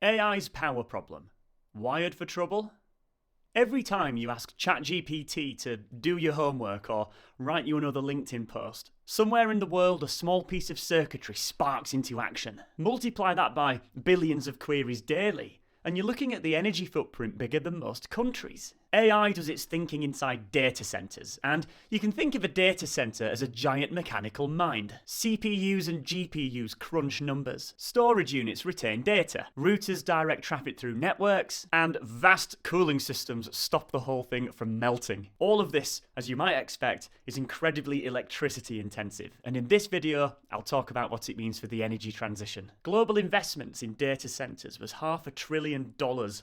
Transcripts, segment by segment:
AI's power problem. Wired for trouble? Every time you ask ChatGPT to do your homework or write you another LinkedIn post, somewhere in the world a small piece of circuitry sparks into action. Multiply that by billions of queries daily, and you're looking at the energy footprint bigger than most countries. AI does its thinking inside data centers, and you can think of a data center as a giant mechanical mind. CPUs and GPUs crunch numbers, storage units retain data, routers direct traffic through networks, and vast cooling systems stop the whole thing from melting. All of this, as you might expect, is incredibly electricity intensive, and in this video, I'll talk about what it means for the energy transition. Global investments in data centers was $500 billion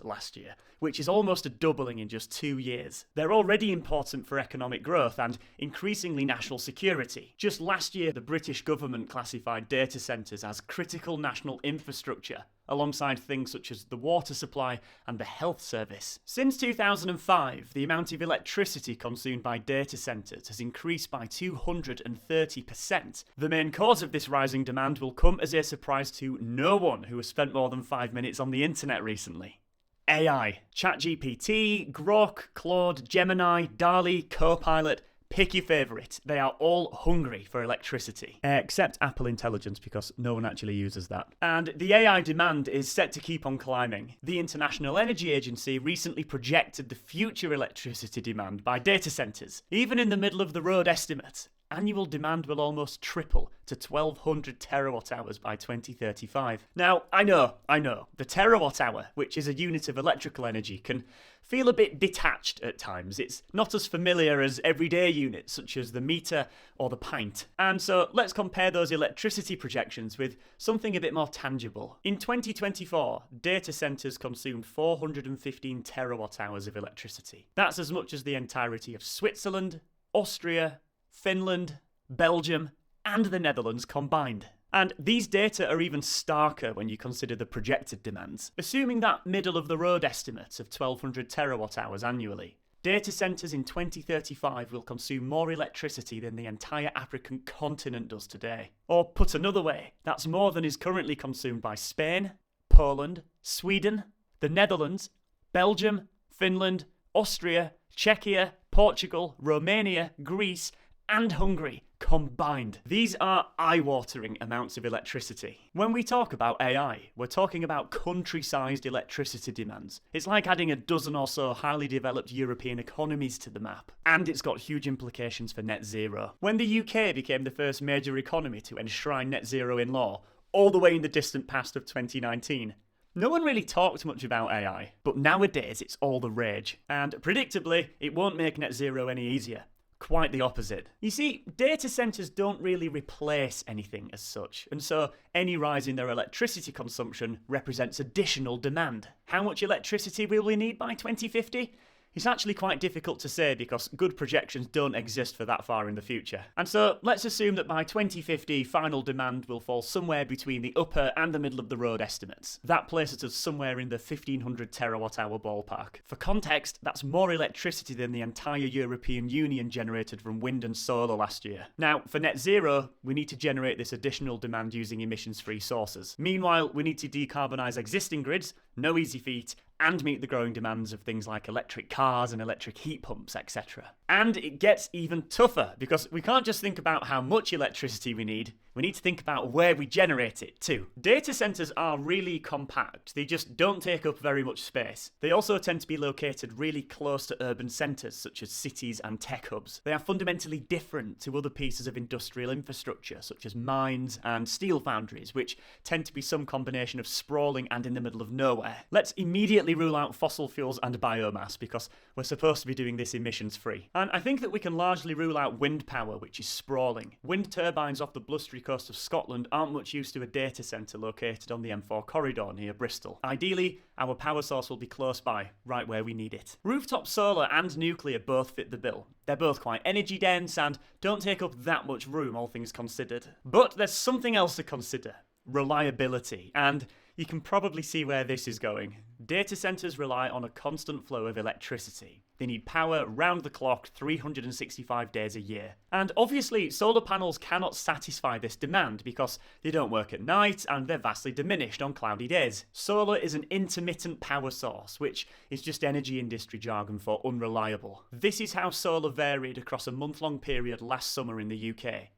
last year, which is almost a doubling in just 2 years. They're already important for economic growth and increasingly national security. Just last year, the British government classified data centres as critical national infrastructure, alongside things such as the water supply and the health service. Since 2005, the amount of electricity consumed by data centres has increased by 230%. The main cause of this rising demand will come as a surprise to no one who has spent more than 5 minutes on the internet recently. AI. ChatGPT, Grok, Claude, Gemini, DALL-E, Copilot, pick your favourite. They are all hungry for electricity. Except Apple Intelligence, because no one actually uses that. And the AI demand is set to keep on climbing. The International Energy Agency recently projected the future electricity demand by data centres. Even in the middle of the road estimate, annual demand will almost triple to 1,200 terawatt hours by 2035. Now, I know, the terawatt hour, which is a unit of electrical energy, can feel a bit detached at times. It's not as familiar as everyday units such as the meter or the pint. And so let's compare those electricity projections with something a bit more tangible. In 2024, data centres consumed 415 terawatt hours of electricity. That's as much as the entirety of Switzerland, Austria, Finland, Belgium, and the Netherlands combined. And these data are even starker when you consider the projected demands. Assuming that middle-of-the-road estimate of 1,200 terawatt hours annually, data centres in 2035 will consume more electricity than the entire African continent does today. Or put another way, that's more than is currently consumed by Spain, Poland, Sweden, the Netherlands, Belgium, Finland, Austria, Czechia, Portugal, Romania, Greece, and Hungary combined. These are eye-watering amounts of electricity. When we talk about AI, we're talking about country-sized electricity demands. It's like adding a dozen or so highly developed European economies to the map. And it's got huge implications for net zero. When the UK became the first major economy to enshrine net zero in law, all the way in the distant past of 2019, no one really talked much about AI. But nowadays, it's all the rage. And predictably, it won't make net zero any easier. Quite the opposite. You see, data centres don't really replace anything as such, and so any rise in their electricity consumption represents additional demand. How much electricity will we need by 2050? It's actually quite difficult to say because good projections don't exist for that far in the future. And so let's assume that by 2050, final demand will fall somewhere between the upper and the middle of the road estimates. That places us somewhere in the 1,500 terawatt hour ballpark. For context, that's more electricity than the entire European Union generated from wind and solar last year. Now, for net zero, we need to generate this additional demand using emissions-free sources. Meanwhile, we need to decarbonise existing grids, no easy feat, and meet the growing demands of things like electric cars and electric heat pumps, etc. And it gets even tougher, because we can't just think about how much electricity we need to think about where we generate it too. Data centres are really compact, they just don't take up very much space. They also tend to be located really close to urban centres, such as cities and tech hubs. They are fundamentally different to other pieces of industrial infrastructure, such as mines and steel foundries, which tend to be some combination of sprawling and in the middle of nowhere. Let's immediately rule out fossil fuels and biomass, because we're supposed to be doing this emissions-free. And I think that we can largely rule out wind power, which is sprawling. Wind turbines off the blustery coast of Scotland aren't much use to a data centre located on the M4 corridor near Bristol. Ideally, our power source will be close by, right where we need it. Rooftop solar and nuclear both fit the bill. They're both quite energy dense and don't take up that much room, all things considered. But there's something else to consider: reliability. And you can probably see where this is going. Data centers rely on a constant flow of electricity. They need power round the clock 365 days a year. And obviously, solar panels cannot satisfy this demand because they don't work at night and they're vastly diminished on cloudy days. Solar is an intermittent power source, which is just energy industry jargon for unreliable. This is how solar varied across a month-long period last summer in the UK.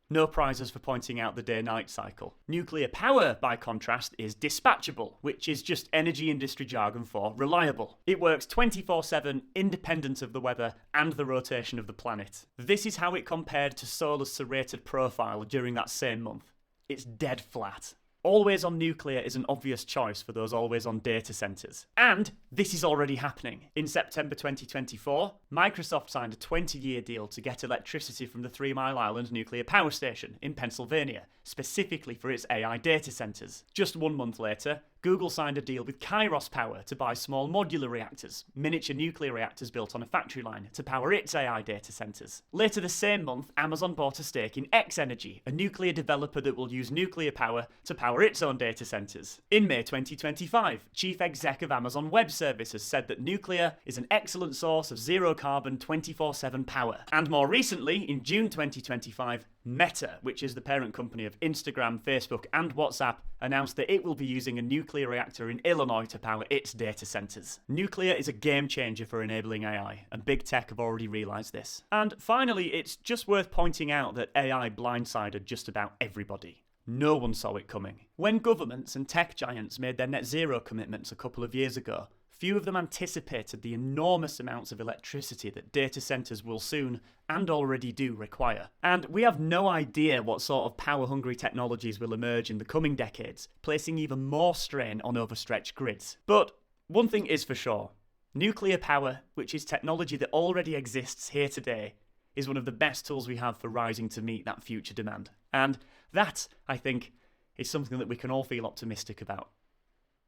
No prizes for pointing out the day-night cycle. Nuclear power, by contrast, is dispatchable, which is just energy industry jargon for reliable. It works 24/7, independent of the weather and the rotation of the planet. This is how it compared to solar's serrated profile during that same month. It's dead flat. Always-on nuclear is an obvious choice for those always-on data centers. And this is already happening. In September 2024, Microsoft signed a 20-year deal to get electricity from the 3 Mile Island nuclear power station in Pennsylvania, specifically for its AI data centers. Just 1 month later, Google signed a deal with Kairos Power to buy small modular reactors, miniature nuclear reactors built on a factory line, to power its AI data centers. Later the same month, Amazon bought a stake in X Energy, a nuclear developer that will use nuclear power to power its own data centers. In May 2025, Chief Exec of Amazon Web Services said that nuclear is an excellent source of zero-carbon 24/7 power. And more recently, in June 2025, Meta, which is the parent company of Instagram, Facebook, and WhatsApp, announced that it will be using a nuclear reactor in Illinois to power its data centers. Nuclear is a game changer for enabling AI, and big tech have already realized this. And finally, it's just worth pointing out that AI blindsided just about everybody. No one saw it coming. When governments and tech giants made their net zero commitments a couple of years ago, few of them anticipated the enormous amounts of electricity that data centers will soon, and already do, require. And we have no idea what sort of power-hungry technologies will emerge in the coming decades, placing even more strain on overstretched grids. But one thing is for sure. Nuclear power, which is technology that already exists here today, is one of the best tools we have for rising to meet that future demand. And that, I think, is something that we can all feel optimistic about.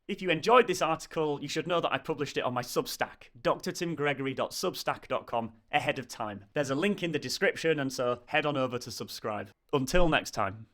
If you enjoyed this article, you should know that I published it on my Substack, drtimgregory.substack.com, ahead of time. There's a link in the description, and so head on over to subscribe. Until next time.